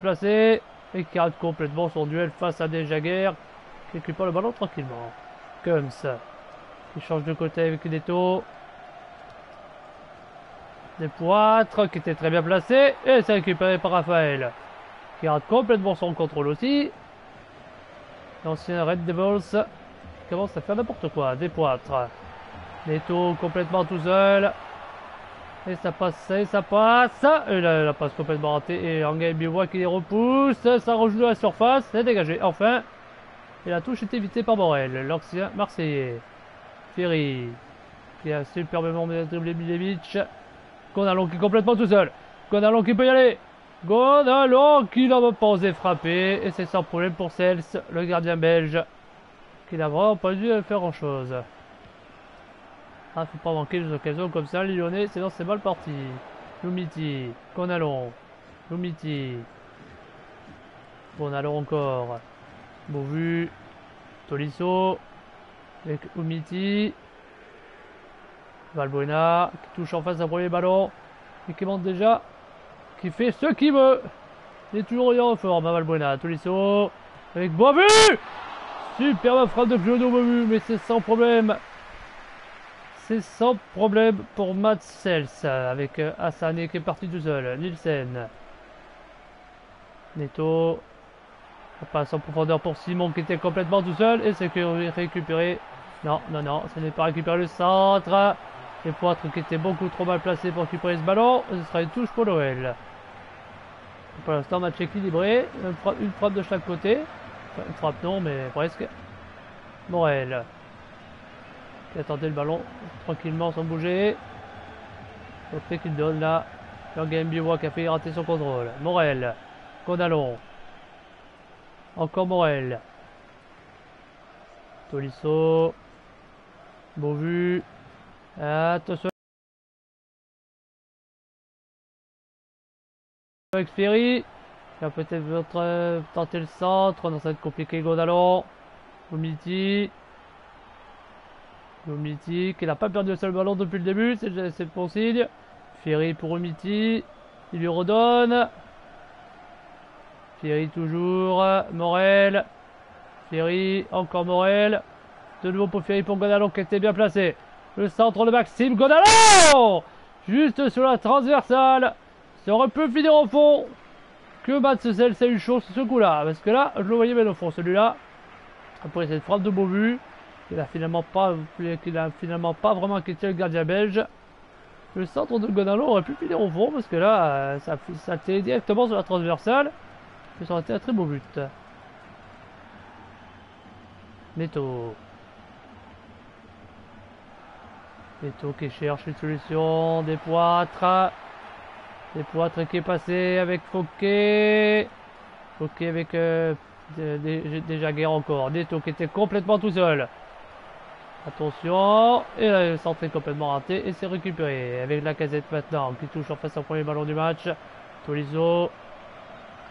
placé et qui rate complètement son duel face à Desjagers qui récupère le ballon tranquillement. Comme ça, qui change de côté avec Neto. Des Poitres qui était très bien placé et c'est récupéré par Raphaël qui rate complètement son contrôle aussi. L'ancien Red Devils commence à faire n'importe quoi. Des Poitres. Neto complètement tout seul. Et ça passe, et ça passe. Et là, la passe complètement ratée. Et Angel Bivois qui les repousse. Ça rejoue à la surface. C'est dégagé. Enfin. Et la touche est évitée par Morel, l'ancien Marseillais. Ferry. Qui a superbement dribblé Milevic. Gonalon qui est complètement tout seul. Gonalon qui peut y aller. Gonalon qui n'a pas osé frapper. Et c'est sans problème pour Cels, le gardien belge. Qui n'a vraiment pas dû faire grand chose. Ah, faut pas manquer des occasions comme ça, les Lyonnais, sinon c'est mal parti. Lumiti, Gonalon, Lumiti, Gonalon encore. Beauvu, Tolisso, avec Umiti, Valbuena, qui touche en face un premier ballon, et qui monte déjà, qui fait ce qu'il veut. Il est toujours en forme, hein, Valbuena, Tolisso, avec Beauvu. Superbe frappe de Claudio Beauvu, mais c'est sans problème. C'est sans problème pour Mats Cels avec Hassani qui est parti tout seul. Nielsen. Neto. Ça passe en profondeur pour Simon qui était complètement tout seul. Et c'est récupéré. Non, non, non. Ce n'est pas récupéré le centre. Les Poitres qui étaient beaucoup trop mal placés pour récupérer ce ballon. Ce sera une touche pour Noël. Pour l'instant, match équilibré. Une frappe de chaque côté. Enfin, une frappe non, mais presque. Morel. Qui a tenté le ballon tranquillement sans bouger. Le fait qu'il donne là. Angel Bivois qui a fait rater son contrôle. Morel. Gonalon. Encore Morel. Tolisso. Beauvu. Attention. Avec Ferry. Il va peut-être tenter le centre. Non, ça va être compliqué. Gonalon. Umiti. Umiti qui n'a pas perdu un seul ballon depuis le début, c'est le bon signe. Ferry pour Umiti, il lui redonne. Ferry toujours, Morel. Ferry, encore Morel. De nouveau pour Ferry pour Gonalon qui était bien placé. Le centre de Maxime Gonalon. Juste sur la transversale. Ça aurait pu finir au fond. Que Mats Cels a eu chaud ce coup-là. Parce que là, je le voyais bien au fond celui-là. Après cette frappe de Beauvu. Il a finalement pas vraiment quitté le gardien belge. Le centre de Gonalon aurait pu finir au fond parce que là, ça était directement sur la transversale. Et ça aurait été un très beau but. Neto. Neto qui cherche une solution. Des Poitres. Des Poitres qui est passé avec Fouquet. Fouquet avec Desjagers encore. Neto qui était complètement tout seul. Attention, et là, le centre est complètement raté et c'est récupéré avec Lacazette maintenant qui touche en face au premier ballon du match. Tolisso,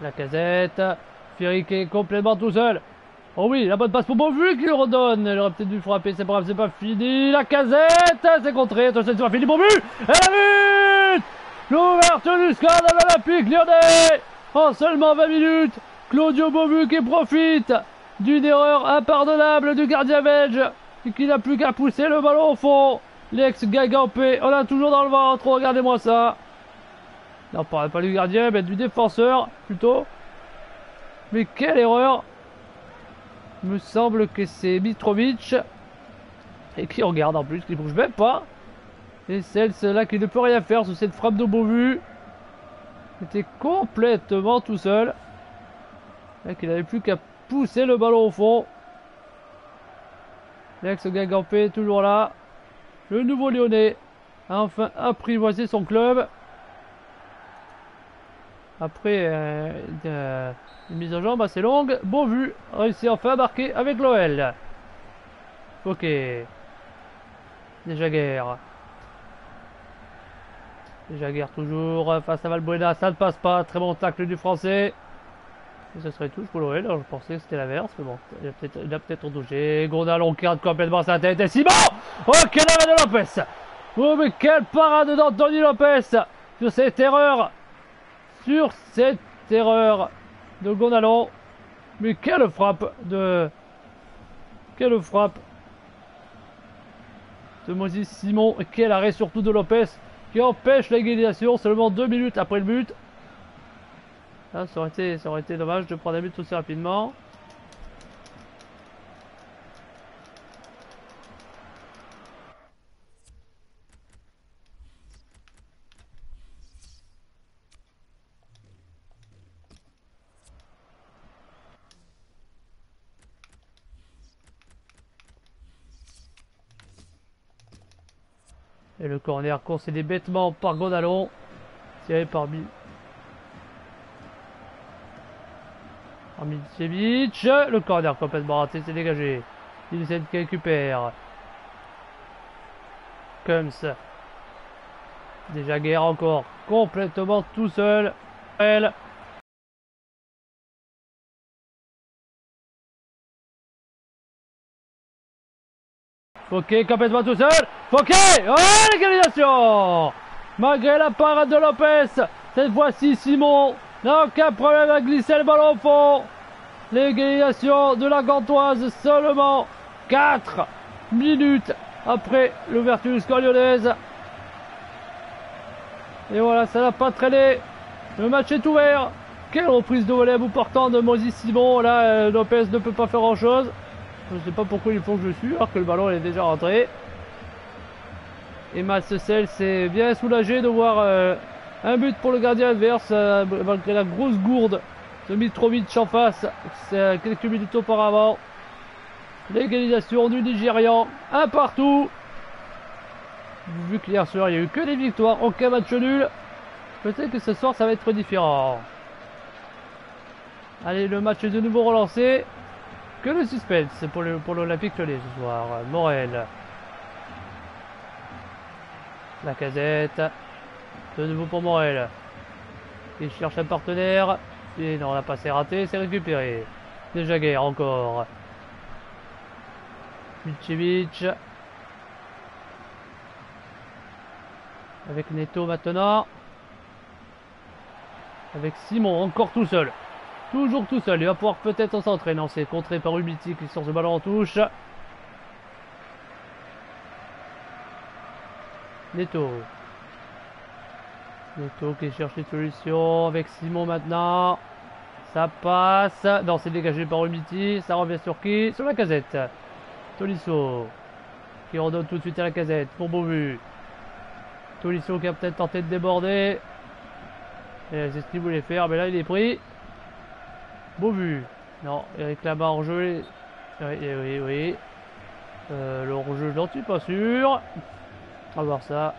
Lacazette, Ferry qui est complètement tout seul. Oh oui, la bonne passe pour Beauvu qui le redonne. Elle aurait peut-être dû frapper, c'est pas grave, c'est pas fini. Lacazette, c'est contré, attention, c'est pas fini. Beauvu, et la but. L'ouverture du score de l'Olympique Lyonnais en seulement 20 minutes. Claudio Beauvu qui profite d'une erreur impardonnable du gardien belge. Qui n'a plus qu'à pousser le ballon au fond. L'ex-Gagampé, on l'a toujours dans le ventre, regardez-moi ça. Non, pas du gardien, mais du défenseur, plutôt. Mais quelle erreur. Il me semble que c'est Mitrovic. Et qui regarde en plus, qui bouge même pas. Et celle-là qui ne peut rien faire sur cette frappe de Beauvu. Il était complètement tout seul. Et qu'il n'avait plus qu'à pousser le ballon au fond. L'ex-Gagampé est toujours là. Le nouveau Lyonnais a enfin apprivoisé son club. Après une mise en jambe assez longue. Beauvu réussit enfin à marquer avec l'OL. Ok. Desjagers. Desjagers toujours face à Valbuena. Ça ne passe pas. Très bon tacle du français. Et ce serait tout pour l'OL, alors je pensais que c'était l'inverse, mais bon, il a peut-être touché. Gonalon qui rate complètement sa tête, et Simon. Oh, quelle arrêt de Lopez. Oh, mais quelle parade d'Anthony Lopez sur cette erreur. Sur cette Petite erreur de Gonalons. Mais quelle frappe de... Quelle frappe de Moses Simon. Et quel arrêt surtout de Lopez qui empêche l'égalisation seulement 2 minutes après le but. Là, ça aurait été dommage de prendre un but aussi rapidement. Et le corner concédé bêtement par Gonalons. Tiré par Milicevic. Le corner complètement raté, c'est dégagé. Ilsen qui récupère. Kums. Déjà guerre encore. Complètement tout seul. Elle. Fouquet complètement tout seul. Fouquet. Oh, l'égalisation. Malgré la parade de Lopez. Cette fois-ci, Simon n'a aucun problème à glisser le ballon au fond. L'égalisation de la Gantoise seulement 4 minutes après l'ouverture du score lyonnaise. Et voilà, ça n'a pas traîné. Le match est ouvert. Quelle reprise de volée à bout portant de Moses Simon. Là, Lopez ne peut pas faire grand chose. Je ne sais pas pourquoi il faut que je suis, alors que le ballon est déjà rentré. Et Matsesel s'est bien soulagé de voir un but pour le gardien adverse, malgré la grosse gourde de Mitrovic en face, c'est quelques minutes auparavant. L'égalisation du Nigérian, un partout. Vu qu'hier soir il n'y a eu que des victoires, aucun match nul, peut-être que ce soir ça va être différent. Allez, le match est de nouveau relancé. Que le suspense pour l'Olympique Lyonnais ce soir. Morel. Lacazette. De nouveau pour Morel. Il cherche un partenaire. Et non, la passe est ratée, c'est récupéré. Déjà guerre encore. Milicevic. Avec Neto maintenant. Avec Simon, encore tout seul. Toujours tout seul, il va pouvoir peut-être s'entraîner. Non, c'est contré par Umiti qui sort ce ballon en touche. Neto. Neto qui cherche les solutions avec Simon maintenant. Ça passe. Non, c'est dégagé par Umiti. Ça revient sur qui? Sur Lacazette. Tolisso qui redonne tout de suite à Lacazette pour Beauvu. Tolisso qui a peut-être tenté de déborder. C'est ce qu'il voulait faire, mais là il est pris. Beauvu. Non, Eric Labat en jeu. Oui. Le hors-jeu, j'en suis pas sûr. On va voir ça.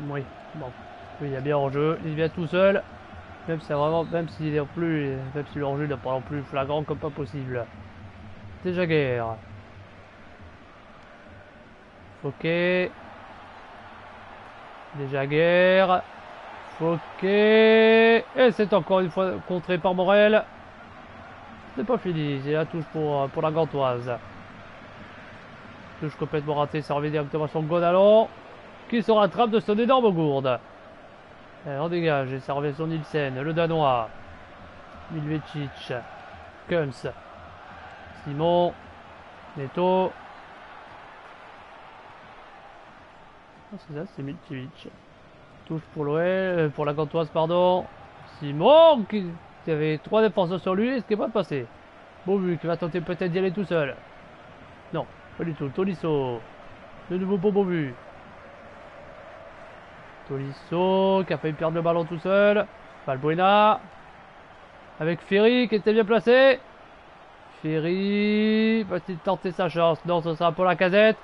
Oui, bon. Oui, il y a bien hors-jeu. Il vient tout seul. Même si s'il est plus. Même si le hors-jeu n'est pas non plus flagrant comme pas possible. Déjà guerre. Fouquet. Déjà guerre. Fouquet. Et c'est encore une fois contré par Morel. C'est pas fini. C'est la touche pour la Gantoise. Touche complètement ratée. Ça revient directement sur Gonalons. Qui se rattrape de son énorme gourde. Allez, on dégage. Et ça revient sur Nielsen. Le Danois. Milvecic. Kums. Simon. Neto. Oh, c'est ça, c'est Milcevic. Touche pour l'OL, pour la Gantoise, pardon. Simon qui avait 3 défenseurs sur lui, ce qui n'est pas passé. Beauvu qui va tenter peut-être d'y aller tout seul. Non, pas du tout. Tolisso. De nouveau pour Beauvu. Tolisso qui a failli perdre le ballon tout seul. Valbuena. Avec Ferry qui était bien placé. Ferry va-t-il tenter sa chance? Non, ce sera pour Lacazette.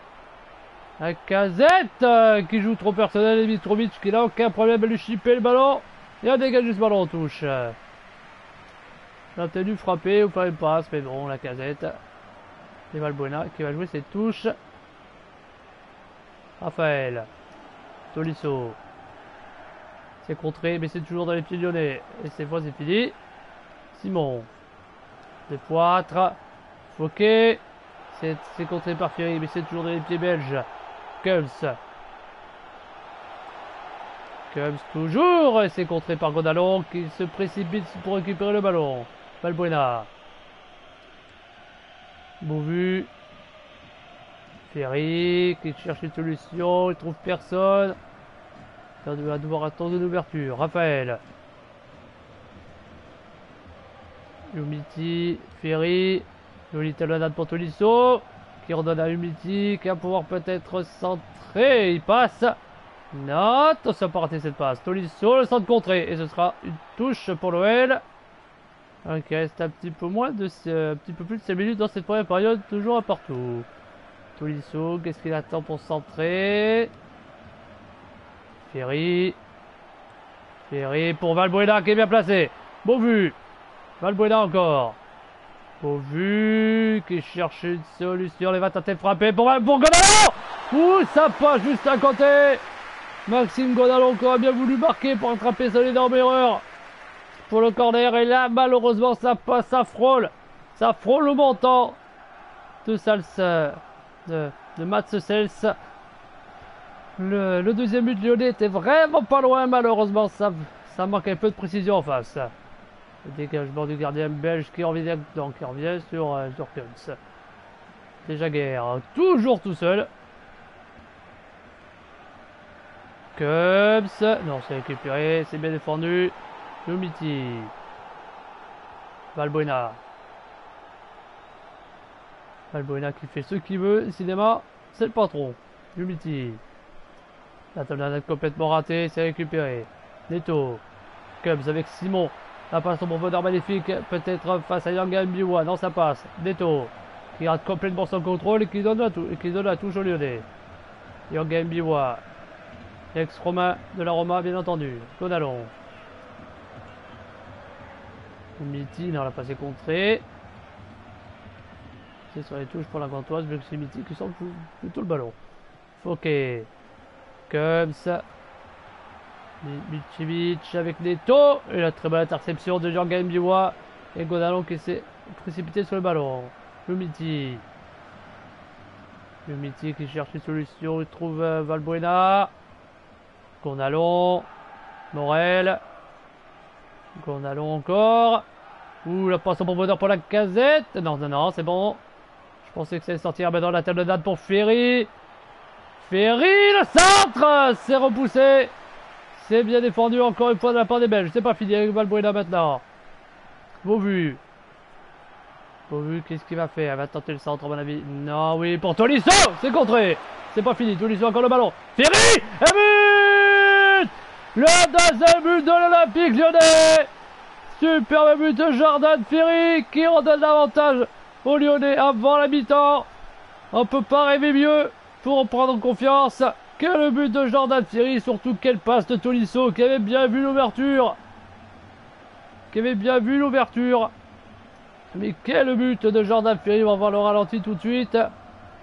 Lacazette qui joue trop personnel et Mitrovic qui n'a aucun problème à lui chipper le ballon. Et a dégagé ce ballon en touche. Il a tenu frapper ou faire une passe, mais bon, Lacazette. Et Valbuena qui va jouer ses touches. Raphaël. Tolisso. C'est contré, mais c'est toujours dans les pieds lyonnais. Et cette fois, c'est fini. Simon. Des Poitres. Fouquet. C'est contré par Ferry, mais c'est toujours dans les pieds belges. Kums. Cubs toujours, et c'est contré par Gonalons qui se précipite pour récupérer le ballon. Valbuena. Beauvu. Ferry qui cherche une solution, il trouve personne. Il va devoir attendre une ouverture. Raphaël. Umiti, Ferry. Jolie talonnade pour Tolisso. Qui redonne à Umiti, qui va pouvoir peut-être centrer. Il passe. Non, attention, pas rater cette passe. Tolisso, le centre contré. Et ce sera une touche pour l'OL. Il reste un petit peu plus de 5 minutes dans cette première période. Toujours à partout. Tolisso, qu'est-ce qu'il attend pour centrer? Ferry. Ferry pour Valbuena qui est bien placé. Beauvu. Valbuena encore. Beauvu qui cherche une solution. Les va tenter de frapper pour Gonalons. Ouh, ça passe juste à côté. Maxime Gonalons qui a bien voulu marquer pour attraper son énorme erreur. Pour le corner. Et là, malheureusement, ça passe, ça frôle. Ça frôle le montant de Salsa. De Mats Sels. Le deuxième but lyonnais était vraiment pas loin, malheureusement ça manque un peu de précision en face. Le dégagement du gardien belge qui revient sur Kunz. Déjà guerre, toujours tout seul. Cubs, non c'est récupéré, c'est bien défendu. Umiti. Valbuena. Valbuena qui fait ce qu'il veut, cinéma, c'est le patron. Umiti. La talonnade complètement ratée, c'est récupéré. Neto. Cubs avec Simon. La passe au bonheur magnifique, peut-être face à Yanga Mbiwa. Non, ça passe. Neto. Qui rate complètement son contrôle et qui donne la touche au Lyonnais. Yanga Mbiwa. Ex-Romain de la Roma, bien entendu. Gonalons. Umiti, non, la passe est contrée. C'est sur les touches pour la Gantoise, vu que c'est Umiti qui sort plutôt le ballon. Fouquet. Comme ça. Mitrovic avec Neto. Et la très bonne interception de Jorgen Biwa. Et Gonalons qui s'est précipité sur le ballon. Umiti. Umiti qui cherche une solution. Il trouve Valbuena. Gonalons. Morel. Gonalons encore. Ouh, la passe en bonheur pour la casette. Non, c'est bon. Je pensais que ça allait sortir dans la talonnade pour Ferry. Ferry, le centre. C'est repoussé. C'est bien défendu encore une fois de la part des Belges. C'est pas fini avec Valbuena maintenant. Beauvu. Beauvu, qu'est-ce qu'il va faire? Il va tenter le centre à mon avis. Non, oui, pour Tolisso. C'est contré. C'est pas fini. Tolisso encore le ballon. Ferry. Et but. Le deuxième but de l'Olympique Lyonnais. Superbe but de Jordan Ferry qui redonne l'avantage aux Lyonnais avant la mi-temps. On peut pas rêver mieux pour prendre confiance que le but de Jordan Ferry. Surtout quelle passe de Tolisso qui avait bien vu l'ouverture. Mais quel but de Jordan Ferry. On va voir le ralenti tout de suite.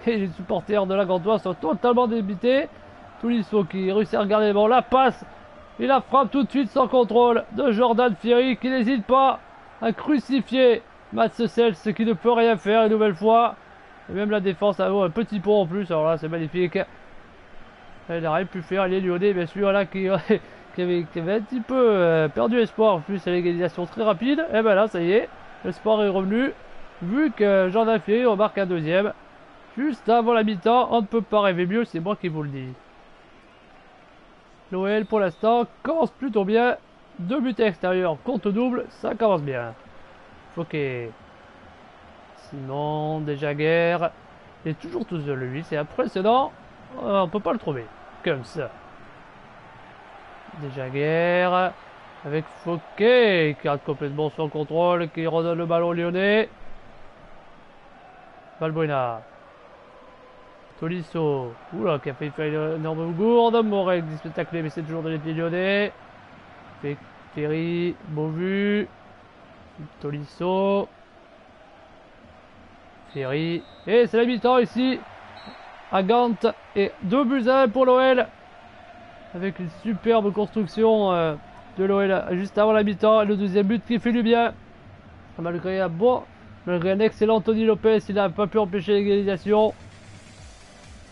Et les supporters de la Gantoise sont totalement débités. Tolisso qui réussit à regarder le ballon. La passe. Et la frappe tout de suite sans contrôle de Jordan Ferry qui n'hésite pas à crucifier Mats Sels qui ne peut rien faire une nouvelle fois. Et même la défense a un petit pont en plus. Alors là c'est magnifique. Il n'a rien pu faire les Lyonnais bien sûr là qui avait un petit peu perdu espoir. En plus à l'égalisation très rapide. Et ben là ça y est. L'espoir est revenu. Vu que Jordan Ferry remarque un deuxième. Juste avant la mi-temps. On ne peut pas rêver mieux. C'est moi qui vous le dis. L'OL pour l'instant commence plutôt bien. 2 buts à l'extérieur, compte double, ça commence bien. Ok. Simon, déjà guerre. Il est toujours tout seul lui, c'est impressionnant. On peut pas le trouver. Comme ça. Déjà guerre. Avec Fouquet qui rate complètement son contrôle, qui redonne le ballon lyonnais. Valbuena. Tolisso, oula, qui a fait une énorme gourde. Morel qui se fait tacler, mais c'est toujours de les lyonnais. Ferry, Beauvu. Tolisso. Ferry. Et c'est la mi-temps ici. À Gand. Et 2 buts à 1 pour l'OL. Avec une superbe construction de l'OL juste avant la mi-temps. Le deuxième but qui fait du bien. Malgré un excellent Tony Lopez, il n'a pas pu empêcher l'égalisation.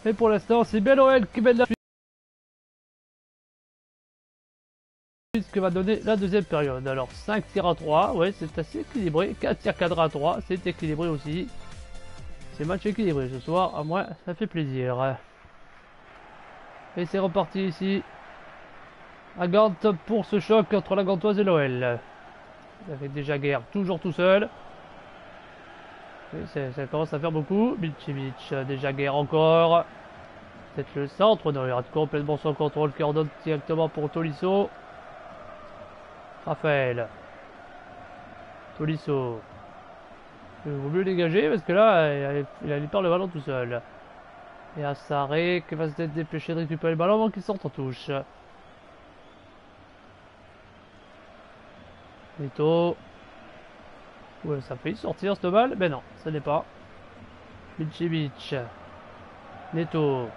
Mais pour l'instant, c'est bien l'OL qui mène la suite. que va donner la deuxième période. Alors 5 tirs à 3, ouais c'est assez équilibré. 4 tirs cadrés à 3, c'est équilibré aussi. C'est match équilibré ce soir, à moi ça fait plaisir. Et c'est reparti ici à Gand pour ce choc entre la Gantoise et l'OL. Avec déjà guerre toujours tout seul. Ça commence à faire beaucoup. Milicevic, déjà guerre encore. Peut-être le centre. Non, il rate complètement son contrôle qui ordonne directement pour Tolisso. Raphaël. Tolisso. Il vaut mieux dégager parce que là, il a perd le ballon tout seul. Et Assaré qui va se dépêcher de récupérer le ballon avant qu'il sorte en touche. Neto. Ouais, ça a failli sortir cette balle. Mais non, ce n'est pas. Milicevic. Neto.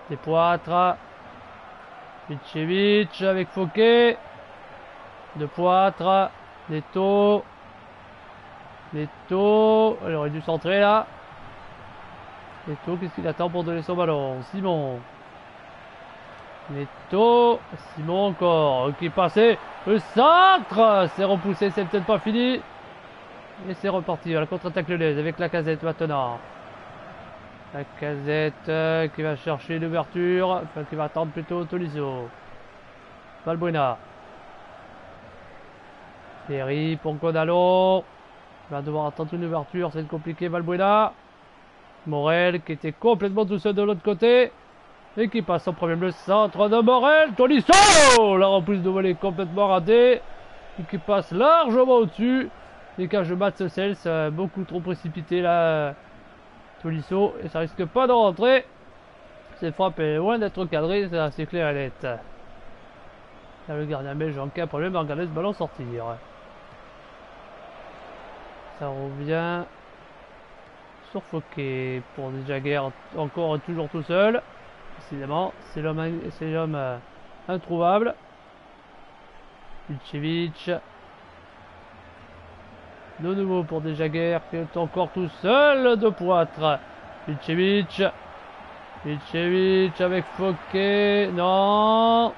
Des Poitres. Milicevic avec Fouquet. De Poitres. Neto. Neto. Il aurait dû centrer là. Neto, qu'est-ce qu'il attend pour donner son ballon? Simon. Neto. Simon encore. Qui est passé. Le centre. C'est repoussé, c'est peut-être pas fini. Et c'est reparti. La contre-attaque lyonnaise avec la Casette maintenant. La Casette qui va chercher l'ouverture. Enfin, qui va attendre plutôt Tolisso. Valbuena. Ferry pour Godalon. Il va devoir attendre une ouverture. C'est compliqué. Valbuena. Morel qui était complètement tout seul de l'autre côté. Et qui passe en premier le centre de Morel. Tolisso. La reprise de volée complètement ratée. Et qui passe largement au-dessus. Les cages de Mats Sels, beaucoup trop précipité là. Tolisso. Et ça risque pas de rentrer. Cette frappe est loin d'être cadrée. C'est assez clair et net. Là, le gardien belge en cas problème à regarder ce ballon sortir. Ça revient sur Fouquet pour Jagger encore toujours tout seul. Décidément, c'est l'homme introuvable. Milicevic. De nouveau pour Jagger qui est encore tout seul de Poitres. Milicevic. Milicevic avec Fouquet. Non.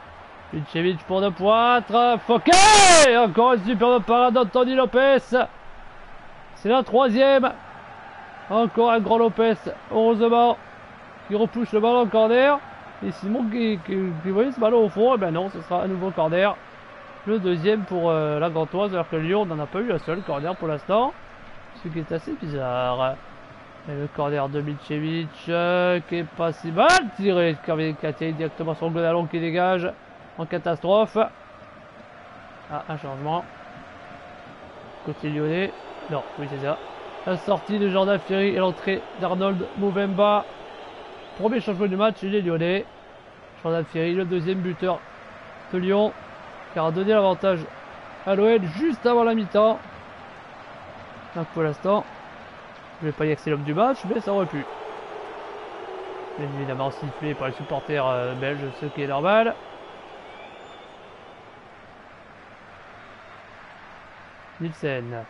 Milicevic pour De Poitres. Fouquet. Encore une superbe parade d'Anthony Lopez. C'est la troisième. Encore un grand Lopez. Heureusement. Qui repousse le ballon en corner. Et Simon qui voyait ce ballon au fond. Et ben non, ce sera un nouveau corner. Le deuxième pour la Gantoise. Alors que Lyon n'en a pas eu un seul corner pour l'instant. Ce qui est assez bizarre. Et le corner de Milicevic qui est pas si mal tiré. Qui a tiré directement sur le Godalon qui dégage. En catastrophe. Ah, un changement. Côté lyonnais. Non, oui c'est ça. La sortie de Jordan Ferry et l'entrée d'Arnold Mouvemba. Premier changement du match, il est lyonnais. Jordan Ferry, le deuxième buteur de Lyon. Qui a donné l'avantage à l'OL juste avant la mi-temps. Donc pour l'instant, je ne vais pas dire que c'est l'homme du match, mais ça aurait pu. Bien évidemment sifflé par les supporters belges, ce qui est normal. Nielsen.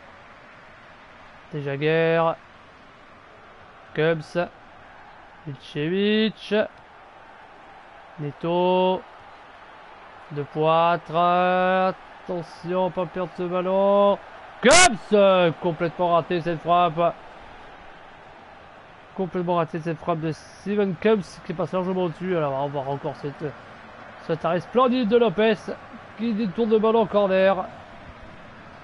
Jagger. Cubs. Milicevic. Neto. De Poitres. Attention, pas perdre ce ballon. Cubs. Complètement raté cette frappe. Complètement raté cette frappe de Steven Cubs qui passe largement au-dessus. Alors on va voir encore cet arrêt splendide de Lopez qui détourne le ballon en corner.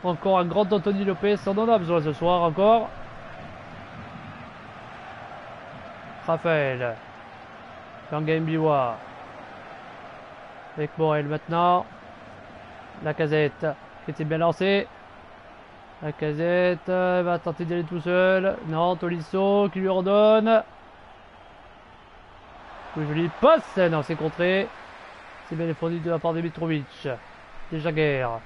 Encore un grand Anthony Lopez, on en a besoin ce soir encore. Raphaël. Kanga Mbiwa. Avec Morel maintenant. La Casette qui était bien lancée. La Casette va tenter d'y aller tout seul. Non, Tolisso qui lui ordonne. Une jolie passe. Non, c'est contré. C'est bien défendu de la part de Mitrovic. Déjà guerre.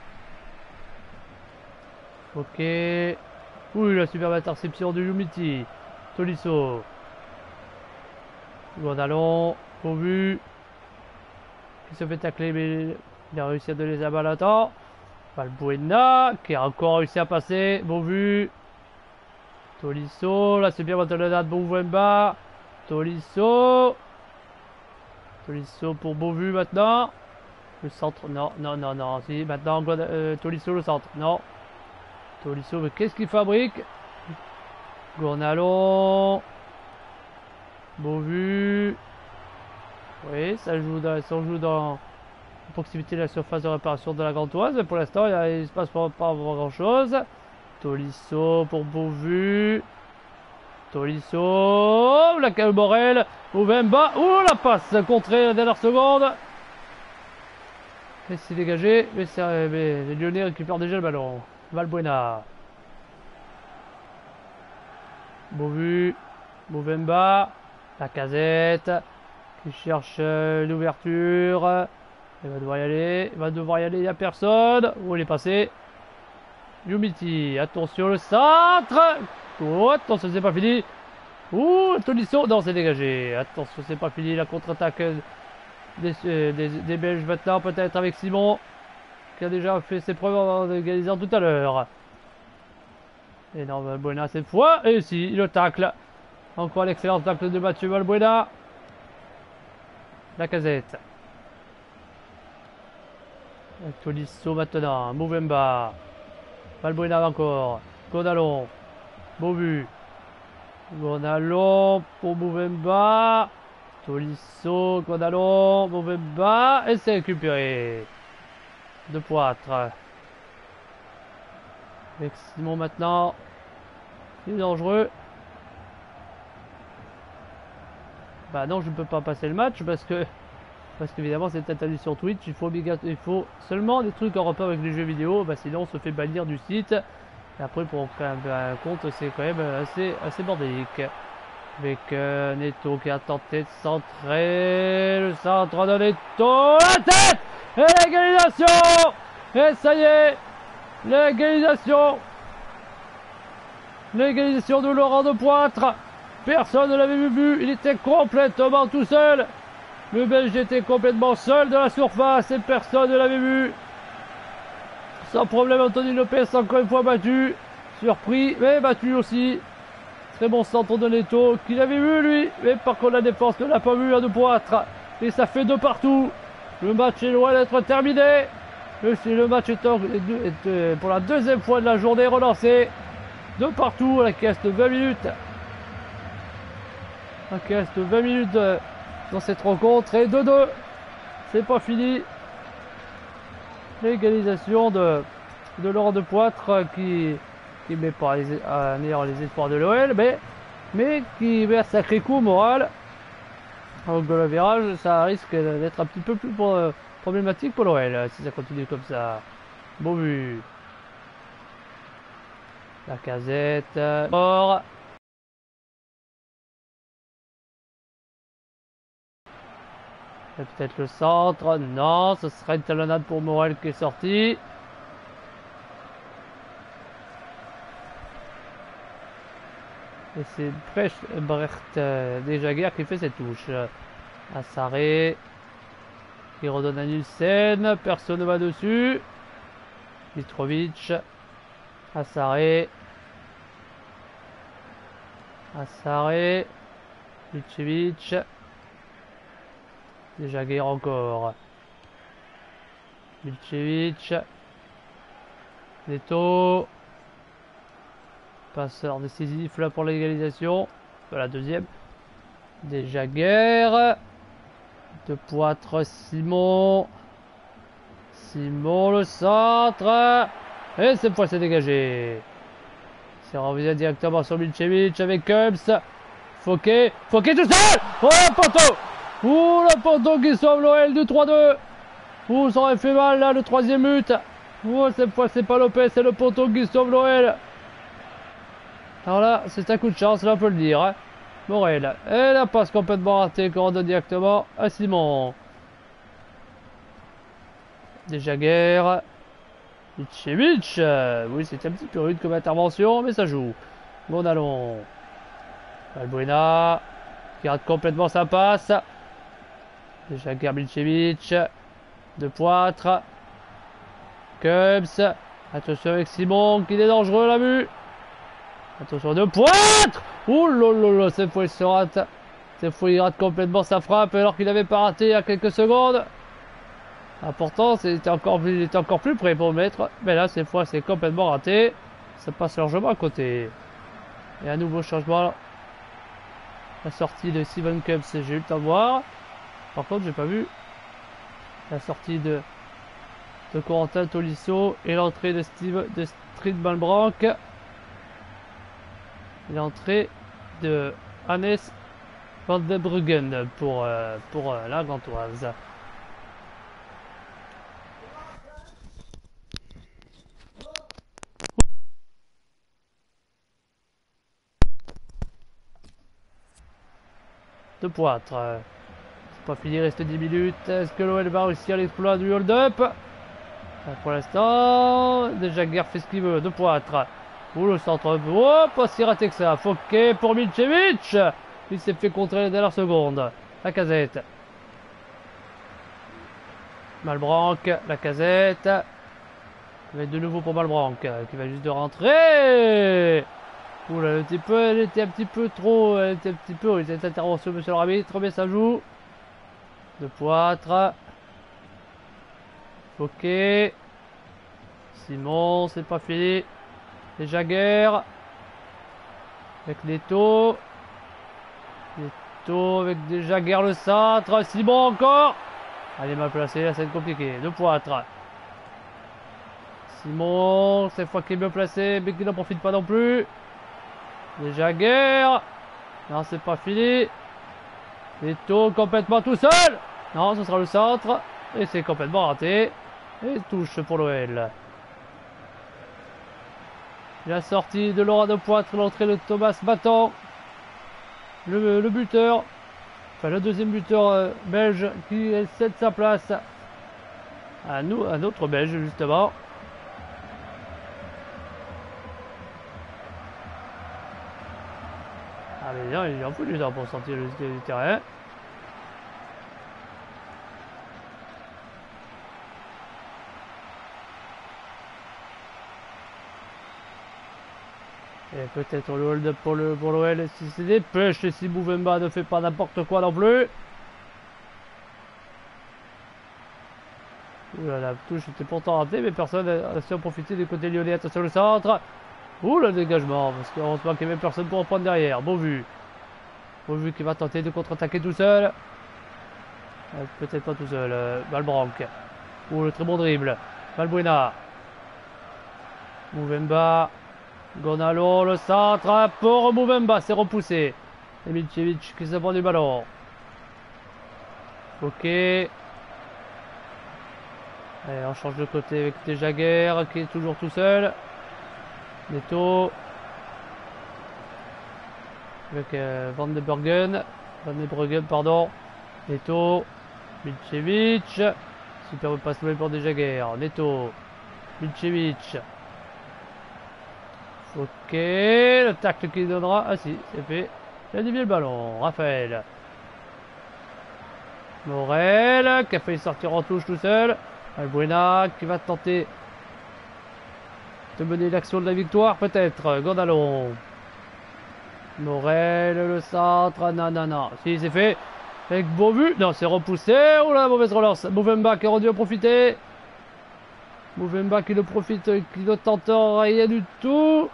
Ok. Oui, la superbe interception de Lumiti. Tolisso. Godalon. Au vu. Qui se fait tacler, mais il a réussi à donner sa balle à temps. Valbuena, qui a encore réussi à passer. Bon vu. Tolisso. Là, c'est bien Montalonade. Mouvemba. Tolisso. Tolisso pour Beauvu maintenant. Le centre, non, non, non, non. Si, maintenant, Tolisso le centre. Non. Tolisso, mais qu'est-ce qu'il fabrique? Gournalon. Beau vu. Oui, ça joue dans proximité de la surface de réparation de la Gantoise. Mais pour l'instant, il ne se passe pas grand-chose. Tolisso pour Beauvu. Tolisso. La Calle Morel. Mouvemba. Ouh, la passe contrée la dernière seconde. Et c'est dégagé. Mais les Lyonnais récupèrent déjà le ballon. Valbuena. Beauvu. Mouvemba. La Casette. Qui cherche l'ouverture. Il va devoir y aller. Il n'y a personne. Où il est passé? Yumiti. Attention, le centre. Oh, attention, c'est pas fini. Ouh, Tolisso. Non, c'est dégagé. Attention, c'est pas fini. La contre-attaque des Belges maintenant, peut-être avec Simon, qui a déjà fait ses preuves en égalisant tout à l'heure. Et non, Valbuena cette fois. Et si, le tacle. Encore l'excellent tacle de Mathieu Valbuena. La Casette. Tolisso maintenant. Mouvemba. Valbuena encore. Gournalon. Beauvu. Gournalon pour Mouvemba. Tolisso. Gournalon. Mouvemba. Et c'est récupéré. De Poitre. Avec Simon maintenant. Il est dangereux. Bah non, je ne peux pas passer le match parce qu'évidemment c'est interdit sur Twitch. Il faut seulement des trucs en rapport avec les jeux vidéo. Bah sinon on se fait bannir du site. Et après pour créer un compte c'est quand même assez bordélique. Avec Neto qui a tenté de centrer. Le centre de Neto. La tête. Et l'égalisation. Et ça y est. L'égalisation. L'égalisation de Laurent de Poitre. Personne ne l'avait vu, il était complètement tout seul. Le Belge était complètement seul de la surface et personne ne l'avait vu. Sans problème, Anthony Lopez encore une fois battu. Surpris, mais battu aussi. Très bon centre de Neto, qui l'avait vu lui. Mais par contre la défense ne l'a pas vu à De Poitre. Et ça fait 2 partout. Le match est loin d'être terminé. Le match est pour la deuxième fois de la journée relancé. 2 partout à la caisse de 20 minutes. Donc il reste 20 minutes dans cette rencontre et 2-2. C'est pas fini. L'égalisation de Laurent de Poitre qui met pas à néant les espoirs de l'OL, mais qui met un sacré coup moral. Au goal average, ça risque d'être un petit peu plus problématique pour l'OL si ça continue comme ça. Bon but. La Casette. Mort. Peut-être le centre. Non, ce serait une talonnade pour Morel qui est sorti. Et c'est Brecht Desjaguers qui fait cette touche. Assaré qui redonne à Nielsen. Personne ne va dessus. Mitrovic. Assaré. Mitrovic. Desjaguers encore. Milcevic. Neto. Passeur décisif là pour l'égalisation. La deuxième. Desjaguers. De Poitre, Simon. Simon le centre. Et cette fois c'est dégagé. C'est renvoyé directement sur Milcevic avec Cubs. Fouquet tout seul. Oh le poteau. Ouh, le poteau qui sauve l'OL du 3-2. Ouh, ça aurait fait mal là, le 3e but. Ouh, cette fois c'est pas Lopez, c'est le poteau qui sauve l'OL. Alors là, c'est un coup de chance, là on peut le dire. Hein. Morel. Et la passe complètement ratée qu'on redonne directement à Simon. Desjaguers. Mitrovic. Oui, c'était un petit peu rude comme intervention, mais ça joue. Gournalon. Valbuena. Qui rate complètement sa passe. Desjaguers, Milcevic. De Poitre. Cubs. Attention avec Simon qui est dangereux, la vue. Attention de Poitre. Ouh là, cette fois il se rate. Cette fois il rate complètement sa frappe alors qu'il n'avait pas raté il y a quelques secondes. Important, il était encore plus près pour le mettre. Mais là, cette fois, c'est complètement raté. Ça passe largement à côté. Et un nouveau changement. La sortie de Steven Cubs, j'ai eu le temps de voir. Par contre, j'ai pas vu la sortie de Corentin Tolisso et l'entrée de Street Malbranck. Et l'entrée de Hannes van der Bruggen pour la Gantoise. De Poitre. C'est pas fini, il reste 10 minutes. Est-ce que l'OL va réussir l'exploit du hold-up? Pour l'instant, déjà Guerre fait ce qu'il veut. De Poitre. Ou le centre. Oh, pas si raté que ça. Fouquet pour Milcevic. Il s'est fait contrer la dernière seconde. La Casette. Malbranck. La Casette. Mais de nouveau pour Malbranck. Qui va juste de rentrer. Oula, elle était un petit peu trop. Elle était un petit peu. Il était intervention, monsieur l'arbitre. Mais ça joue. De Poitre. Ok. Simon, c'est pas fini. C'est Jaguer. Avec Neto. Neto avec des Jaguer le centre. Simon encore. Elle est mal placée, là, ça va être compliqué. De Poitre. Simon, cette fois qui est bien placé, mais qui n'en profite pas non plus. Les Jaguer. Non, c'est pas fini. Neto complètement tout seul. Non, ce sera le centre. Et c'est complètement raté. Et touche pour l'OL. La sortie de Laurent de Poitre, l'entrée de Thomas Battant. Le buteur. Enfin, le deuxième buteur belge qui cède sa place à un autre belge, justement. Ah, mais non, il en fout du temps pour sortir du terrain. Et peut-être le hold-up pour l'OL si c'est des pêches et si Bouvemba ne fait pas n'importe quoi non plus. Oula, la touche était pourtant ratée, mais personne n'a su en profiter du côté lyonnais. Attention le centre. Ouh, le dégagement, parce qu'heureusement qu'il n'y avait personne pour reprendre derrière. Beauvu qui va tenter de contre-attaquer tout seul. Peut-être pas tout seul. Malbranck. Ouh, le très bon dribble. Valbuena. Bouvemba. Gonalo, le centre pour Bouvemba, c'est repoussé. Et Milcevic qui se prend du ballon. Ok. Allez, on change de côté avec des Jaguer qui est toujours tout seul. Neto. Avec Van der Bruggen, pardon. Neto. Milcevic. Super passe pour des Jaguer. Neto. Milcevic. Ok, le tacle qui donnera. Ah si, c'est fait. Il a dévié le ballon. Raphaël. Morel qui a failli sortir en touche tout seul. Albuena qui va tenter de mener l'action de la victoire, peut-être. Gondalon. Morel, le centre. Non. Si, c'est fait. Avec Beauvu. Non, c'est repoussé. Oh la mauvaise relance. Bouvemba qui aurait dû en profiter. Bouvemba qui le profite, qui ne tente rien du tout.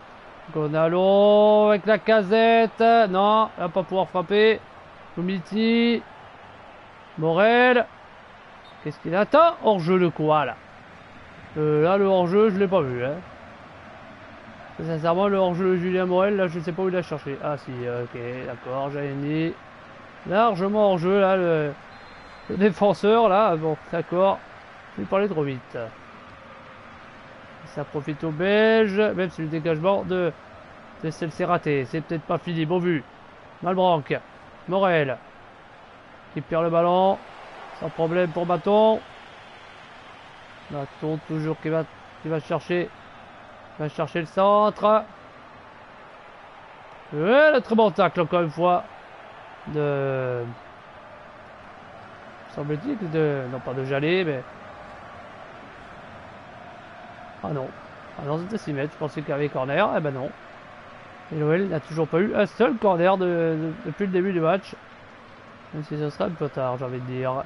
Gonalo avec la Casette. Non, il va pas pouvoir frapper. Umiti. Morel. Qu'est-ce qu'il attend? Hors-jeu le quoi là? Là, le hors-jeu, je l'ai pas vu. Hein. Sincèrement, le hors-jeu de Julien Morel, là, je sais pas où il a cherché. Ah si, ok, d'accord, j'avais dit. Largement hors-jeu, là, le défenseur, là. Bon, d'accord. Il parlait trop vite. Ça profite aux Belges, même si le dégagement de celle-ci raté. C'est peut-être pas fini. Bon vu. Malbranck. Morel. Qui perd le ballon. Sans problème pour Bâton. Bâton toujours qui va chercher. Va chercher le centre. Et le très bon tacle encore une fois. Semble-t-il non pas de Jallet, mais. Ah non, c'était 6 mètres, je pensais qu'il y avait corner, eh ben non. Et l'OL n'a toujours pas eu un seul corner depuis le début du match. Même si ce sera un peu tard, j'ai envie de dire.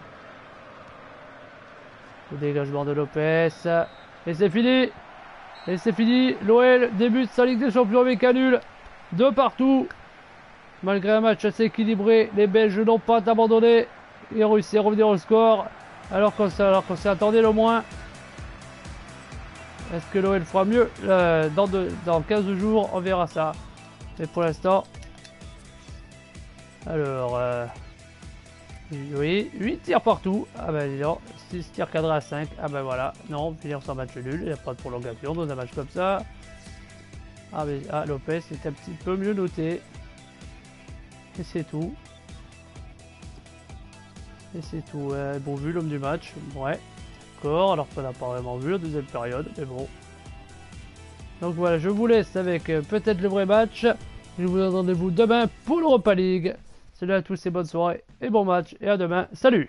Le dégagement de Lopez. Et c'est fini. Et c'est fini. L'OL débute sa Ligue des Champions avec un nul de partout. Malgré un match assez équilibré, les Belges n'ont pas abandonné et ont réussi à revenir au score. Alors qu'on s'y attendait le moins. Est-ce que l'OL fera mieux dans 15 jours? On verra ça. Mais pour l'instant... Alors... oui, 8 tirs partout. Ah ben dis donc, 6 tirs cadrés à 5. Ah ben voilà. Non, finir sans match nul. Il n'y a pas de prolongation dans un match comme ça. Ah mais Lopez est un petit peu mieux noté. Et c'est tout. Et c'est tout. Bon, vu l'homme du match. Ouais. D'accord. Alors qu'on n'a pas vraiment vu la deuxième période. Mais bon. Donc voilà, je vous laisse avec peut-être le vrai match. Je vous donne rendez-vous demain pour l'Europa League. Salut à tous et bonne soirée et bon match. Et à demain. Salut!